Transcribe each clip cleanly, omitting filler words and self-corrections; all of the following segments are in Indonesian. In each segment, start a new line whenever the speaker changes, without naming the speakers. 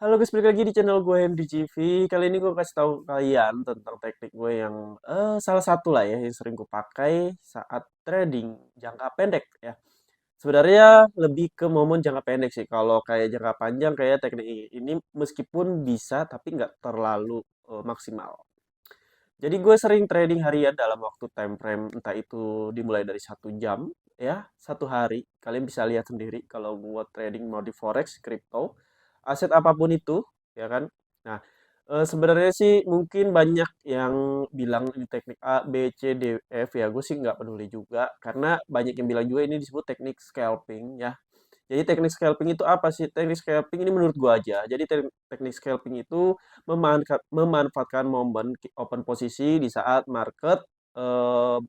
Halo guys, balik lagi di channel gue MDGV. Kali ini gue kasih tahu kalian tentang teknik gue yang salah satu lah ya yang sering gue pakai saat trading jangka pendek ya. Sebenarnya lebih ke momen jangka pendek sih. Kalau kayak jangka panjang kayak teknik ini meskipun bisa tapi nggak terlalu maksimal. Jadi gue sering trading harian dalam waktu time frame entah itu dimulai dari 1 jam ya, 1 hari. Kalian bisa lihat sendiri kalau gue trading mau di forex, crypto, aset apapun itu, ya kan. Nah, sebenarnya sih mungkin banyak yang bilang ini teknik A, B, C, D, F ya. Gue sih nggak peduli juga karena banyak yang bilang juga ini disebut teknik scalping ya. Jadi teknik scalping itu apa sih? Teknik scalping ini menurut gua aja. Jadi teknik scalping itu memanfaatkan momen open posisi di saat market eh,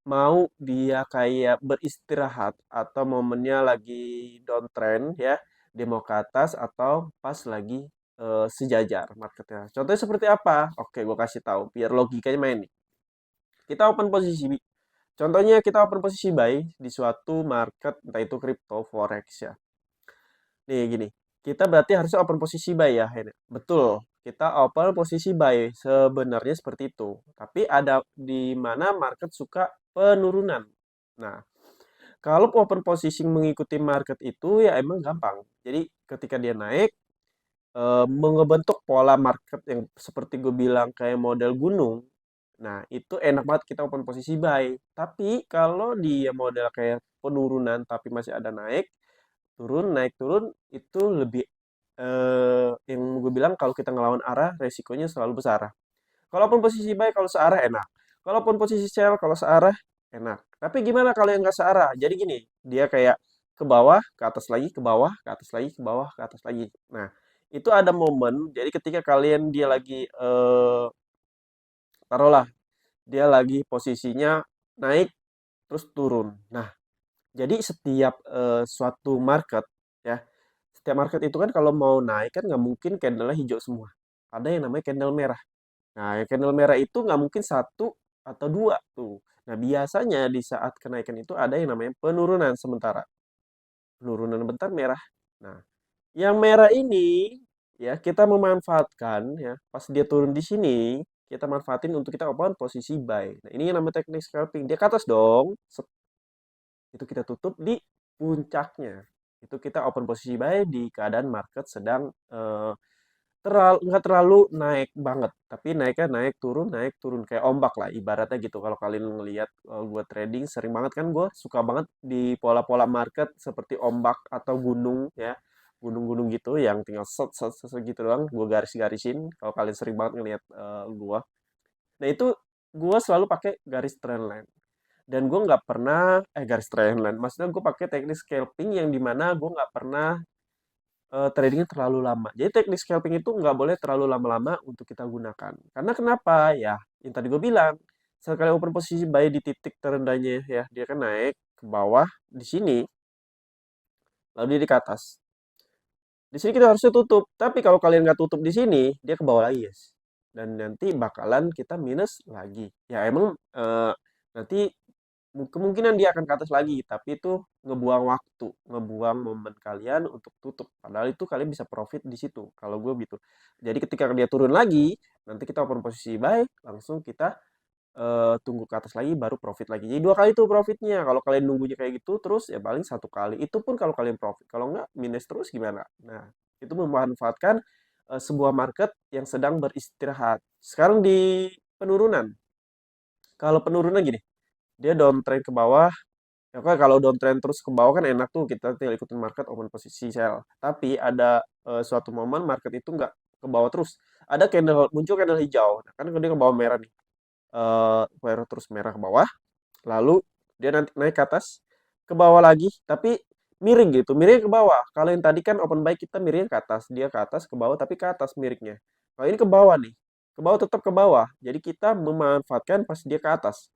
mau dia kayak beristirahat atau momennya lagi downtrend ya, dia mau ke atas atau pas lagi sejajar marketnya. Contohnya seperti apa? Oke, gua kasih tahu biar logikanya main nih. Kita open posisi. Contohnya kita open posisi buy di suatu market entah itu crypto, forex ya. Nih gini, kita berarti harusnya open posisi buy ya, Hen. Betul, kita open posisi buy sebenarnya seperti itu. Tapi ada di mana market suka penurunan. Nah, kalau open position mengikuti market itu ya emang gampang. Jadi ketika dia naik, mengebentuk pola market yang seperti gue bilang kayak model gunung. Nah, itu enak banget kita open posisi buy. Tapi kalau dia model kayak penurunan tapi masih ada naik, turun, naik, turun, itu lebih yang gue bilang kalau kita ngelawan arah, resikonya selalu besar. Kalaupun posisi buy, kalau searah enak. Kalaupun posisi sell, kalau searah enak. Tapi gimana kalau yang nggak searah? Jadi gini, dia kayak ke bawah, ke atas lagi, ke bawah, ke atas lagi, ke bawah, ke atas lagi. Nah, itu ada momen. Jadi ketika kalian dia lagi taruhlah dia lagi posisinya naik terus turun. Nah, jadi setiap suatu market ya, setiap market itu kan kalau mau naik kan nggak mungkin candlenya hijau semua. Ada yang namanya candle merah. Nah, yang candle merah itu nggak mungkin satu atau dua tuh. Nah, biasanya di saat kenaikan itu ada yang namanya penurunan sementara. Penurunan bentar merah. Nah, yang merah ini ya kita memanfaatkan ya pas dia turun di sini kita manfaatin untuk kita open posisi buy. Nah, ini yang namanya teknik scalping. Dia ke atas dong. Itu kita tutup di puncaknya. Itu kita open posisi buy di keadaan market sedang nggak terlalu naik banget, tapi naik turun kayak ombak lah ibaratnya gitu. Kalau kalian ngelihat gue trading sering banget kan gue suka banget di pola-pola market seperti ombak atau gunung ya, gunung-gunung gitu yang tinggal set set set set gitu doang gue garis-garisin. Kalau kalian sering banget ngelihat gue, nah itu gue selalu pakai garis trendline dan gue nggak pernah garis trendline. Maksudnya gue pakai teknik scalping yang dimana gue nggak pernah tradingnya terlalu lama. Jadi teknik scalping itu nggak boleh terlalu lama-lama untuk kita gunakan. Karena kenapa? Ya, yang tadi gue bilang, sekali open posisi buy di titik terendahnya ya, dia kan naik ke bawah di sini, lalu dia di ke atas. Di sini kita harusnya tutup. Tapi kalau kalian nggak tutup di sini, dia ke bawah lagi, guys. Dan nanti bakalan kita minus lagi. Ya emang nanti kemungkinan dia akan ke atas lagi, tapi itu ngebuang waktu, ngebuang momen kalian untuk tutup. Padahal itu kalian bisa profit di situ. Kalau gue gitu. Jadi ketika dia turun lagi, nanti kita open posisi buy, langsung kita tunggu ke atas lagi, baru profit lagi. Jadi 2 kali tuh profitnya. Kalau kalian nunggunya kayak gitu terus, ya paling 1 kali. Itu pun kalau kalian profit. Kalau nggak, minus terus gimana? Nah, itu memanfaatkan sebuah market yang sedang beristirahat. Sekarang di penurunan. Kalau penurunan gini, dia downtrend ke bawah. Ya kan kalau downtrend terus ke bawah kan enak tuh kita tinggal ikutin market open posisi sell. Tapi ada suatu momen market itu nggak ke bawah terus. Ada candle muncul candle hijau. Nah, kan dia ke bawah merah nih. Terus merah ke bawah. Lalu dia nanti naik ke atas, ke bawah lagi, tapi miring gitu, miring ke bawah. Kalau yang tadi kan open buy kita miring ke atas, dia ke atas, ke bawah, tapi ke atas miringnya. Kalau ini ke bawah nih, ke bawah tetap ke bawah. Jadi kita memanfaatkan pas dia ke atas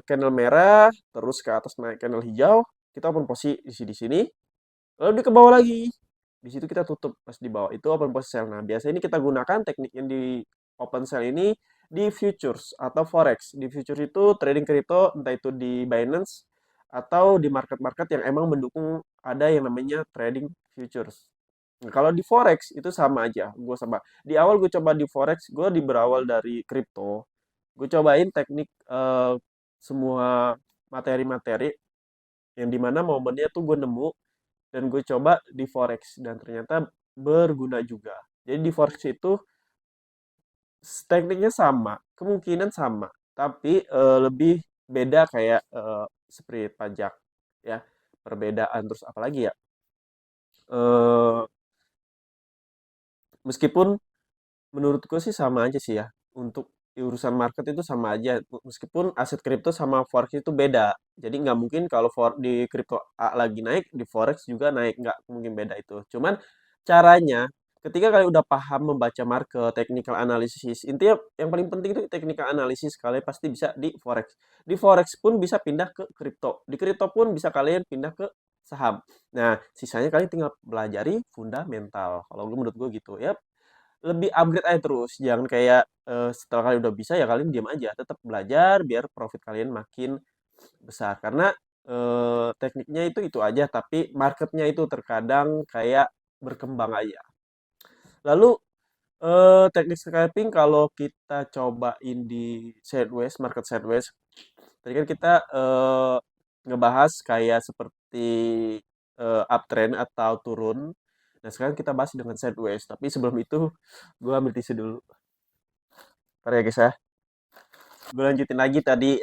candle merah, terus ke atas naik candle hijau, kita open posisi di sini, lalu dia ke bawah lagi. Di situ kita tutup pas di bawah. Itu open posisi sell. Nah, biasanya ini kita gunakan teknik yang di open sell ini di futures atau forex. Di futures itu trading kripto, entah itu di Binance atau di market-market yang emang mendukung ada yang namanya trading futures. Nah, kalau di forex itu sama aja, gue sama. Di awal gue coba di forex, gue berawal dari kripto. Gue cobain teknik semua materi-materi yang dimana momennya tuh gue nemu dan gue coba di forex dan ternyata berguna juga. Jadi di forex itu tekniknya sama, kemungkinan sama, tapi lebih beda kayak seperti pajak ya, perbedaan terus apalagi ya. eh Meskipun menurutku sih sama aja sih ya. Untuk urusan market itu sama aja. Meskipun aset kripto sama forex itu beda. Jadi nggak mungkin kalau di kripto A lagi naik, di forex juga naik. Nggak mungkin beda itu. Cuman caranya, ketika kalian udah paham membaca market, technical analysis, intinya yang paling penting itu technical analysis, kalian pasti bisa di forex. Di forex pun bisa pindah ke kripto. Di kripto pun bisa kalian pindah ke saham. Nah, sisanya kalian tinggal pelajari fundamental. Kalau menurut gue gitu ya, lebih upgrade aja terus. Jangan kayak setelah kalian udah bisa ya kalian diam aja. Tetap belajar biar profit kalian makin besar. Karena tekniknya itu aja, tapi marketnya itu terkadang kayak berkembang aja. Lalu teknik scalping kalau kita cobain di sideways, market sideways. Tadi kan kita ngebahas kayak seperti uptrend atau turun. Nah, sekarang kita bahas dengan sideways. Tapi sebelum itu, gue ambil tisu dulu. Ntar ya guys ya. Gue lanjutin lagi tadi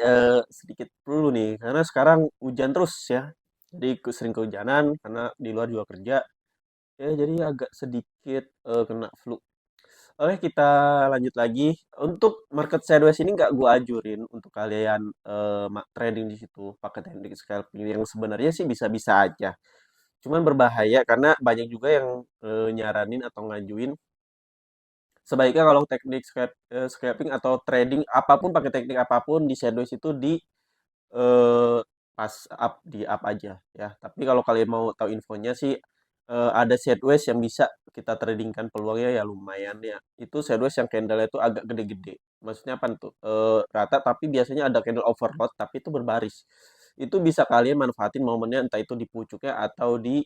sedikit dulu nih. Karena sekarang hujan terus ya. Jadi sering kehujanan karena di luar juga kerja. Ya, jadi agak sedikit kena flu. Oke, kita lanjut lagi. Untuk market sideways ini nggak gue ajurin untuk kalian trading di situ pakai teknik scalping yang sebenarnya sih bisa-bisa aja. Cuman berbahaya karena banyak juga yang nyaranin atau ngajuin sebaiknya kalau teknik scalping atau trading apapun, pakai teknik apapun di sideways itu di eh, pas up di up aja ya. Tapi kalau kalian mau tahu infonya sih ada sideways yang bisa kita tradingkan peluangnya ya lumayan ya. Itu sideways yang candle itu agak gede-gede. Maksudnya apa tuh? Rata tapi biasanya ada candle overload tapi itu berbaris. Itu bisa kalian manfaatin momennya entah itu di pucuknya atau di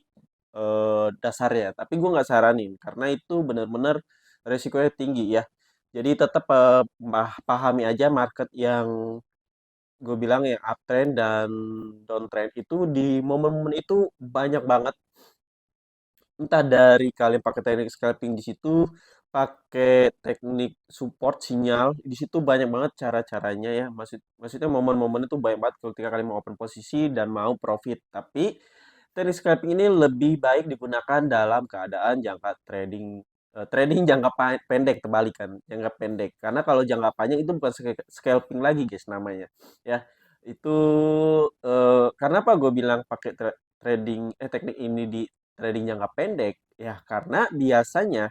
dasarnya. Tapi gue nggak saranin karena itu benar-benar resikonya tinggi ya. Jadi tetap pahami aja market yang gue bilang yang uptrend dan downtrend itu di momen-momen itu banyak banget. Entah dari kalian pakai teknik scalping di situ, pakai teknik support sinyal, di situ banyak banget cara-caranya ya. Maksudnya momen-momen itu banyak banget ketika kalian mau open posisi dan mau profit. Tapi teknik scalping ini lebih baik digunakan dalam keadaan jangka trading trading jangka pendek, terbalikan jangka pendek. Karena kalau jangka panjang itu bukan scalping lagi guys namanya ya. Itu karena apa gue bilang pakai trading teknik ini di trading jangka pendek ya, karena biasanya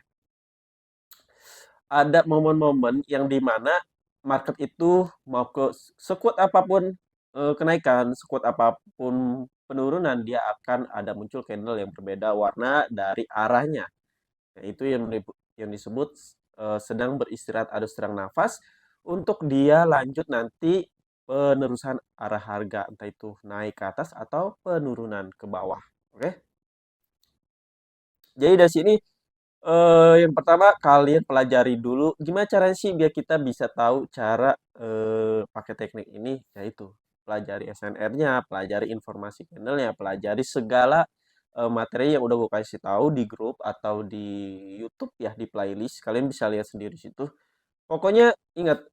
ada momen-momen yang dimana market itu mau ke sekuat apapun kenaikan, sekuat apapun penurunan, dia akan ada muncul candle yang berbeda warna dari arahnya. Nah, itu yang disebut sedang beristirahat atau sedang nafas untuk dia lanjut nanti penerusan arah harga, entah itu naik ke atas atau penurunan ke bawah. Oke. Jadi dari sini yang pertama kalian pelajari dulu gimana caranya sih biar kita bisa tahu cara pakai teknik ini, yaitu pelajari SNR-nya, pelajari informasi panelnya, pelajari segala materi yang udah gue kasih tahu di grup atau di YouTube ya, di playlist kalian bisa lihat sendiri di situ. Pokoknya ingat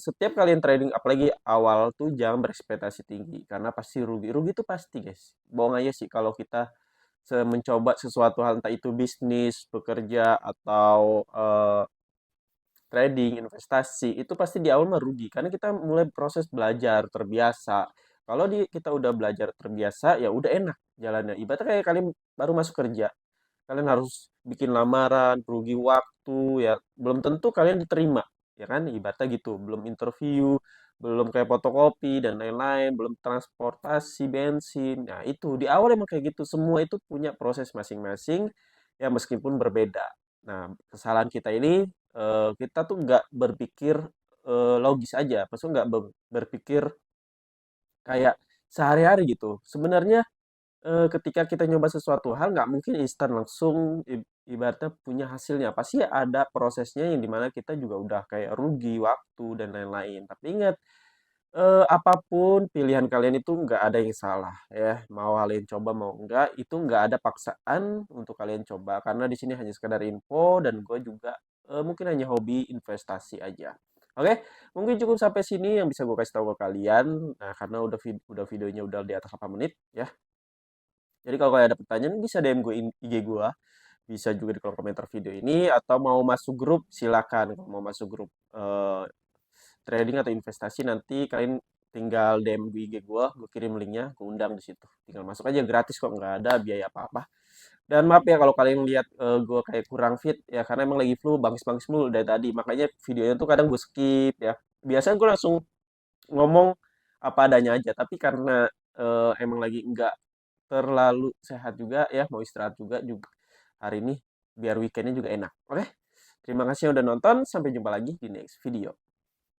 setiap kalian trading apalagi awal tuh jangan berekspektasi tinggi karena pasti rugi. Rugi itu pasti guys. Bohong aja sih kalau kita mencoba sesuatu hal entah itu bisnis, bekerja atau trading, investasi itu pasti di awal mah rugi karena kita mulai proses belajar terbiasa. Kalau kita udah belajar terbiasa ya udah enak jalannya. Ibaratnya kayak kalian baru masuk kerja, kalian harus bikin lamaran, rugi waktu ya belum tentu kalian diterima ya kan ibaratnya gitu, belum interview, belum kayak fotokopi dan lain-lain, belum transportasi bensin. Nah itu di awal emang kayak gitu, semua itu punya proses masing-masing ya meskipun berbeda. Nah kesalahan kita ini kita tuh nggak berpikir logis aja, maksudnya nggak berpikir kayak sehari-hari gitu. Sebenarnya ketika kita nyoba sesuatu hal nggak mungkin instan langsung ibaratnya punya hasilnya. Pasti ada prosesnya yang dimana kita juga udah kayak rugi waktu dan lain-lain. Tapi ingat, apapun pilihan kalian itu nggak ada yang salah ya. Mau kalian coba mau enggak, itu nggak ada paksaan untuk kalian coba. Karena di sini hanya sekedar info dan gue juga mungkin hanya hobi investasi aja. Oke, mungkin cukup sampai sini yang bisa gue kasih tahu ke kalian. Nah, karena udah videonya udah di atas 8 menit ya. Jadi kalau kalian ada pertanyaan bisa DM gue IG gue, bisa juga di kolom komentar video ini atau mau masuk grup silakan. Kalau mau masuk grup trading atau investasi nanti kalian tinggal DM gue IG gue kirim linknya, gue undang di situ. Tinggal masuk aja gratis kok, nggak ada biaya apa-apa. Dan maaf ya kalau kalian lihat gue kayak kurang fit ya karena emang lagi flu bangkis-bangkis mulu dari tadi. Makanya videonya tuh kadang gue skip ya. Biasanya gue langsung ngomong apa adanya aja, tapi karena emang lagi nggak terlalu sehat juga ya, mau istirahat juga hari ini biar weekendnya juga enak. Oke, terima kasih yang udah nonton. Sampai jumpa lagi di next video.